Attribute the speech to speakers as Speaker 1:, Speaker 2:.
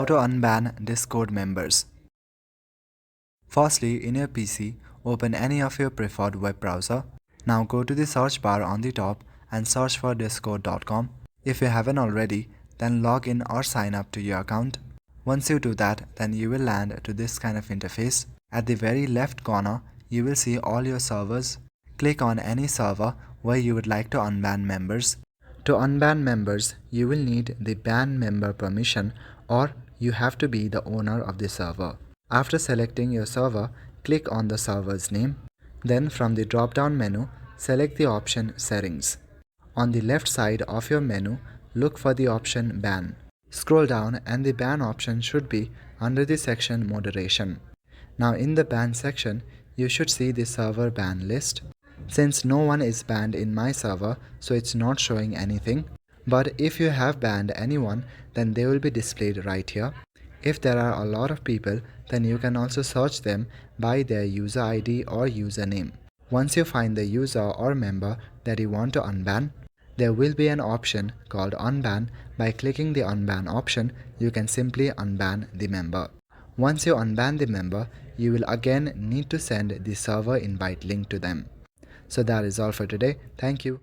Speaker 1: How to unban Discord members. Firstly, in your PC, open any of your preferred web browser. Now go to the search bar on the top and search for discord.com. If you haven't already, then log in or sign up to your account. Once you do that, then you will land to this kind of interface. At the very left corner, you will see all your servers. Click on any server where you would like to unban members. To unban members, you will need the ban member permission, or you have to be the owner of the server. After selecting your server, click on the server's name. Then from the drop-down menu, select the option Settings. On the left side of your menu, look for the option Ban. Scroll down and the ban option should be under the section Moderation. Now in the ban section, you should see the server ban list. Since no one is banned in my server, so it's not showing anything. But if you have banned anyone, then they will be displayed right here. If there are a lot of people, then you can also search them by their user ID or username. Once you find the user or member that you want to unban, there will be an option called Unban. By clicking the Unban option, you can simply unban the member. Once you unban the member, you will again need to send the server invite link to them. So that is all for today. Thank you.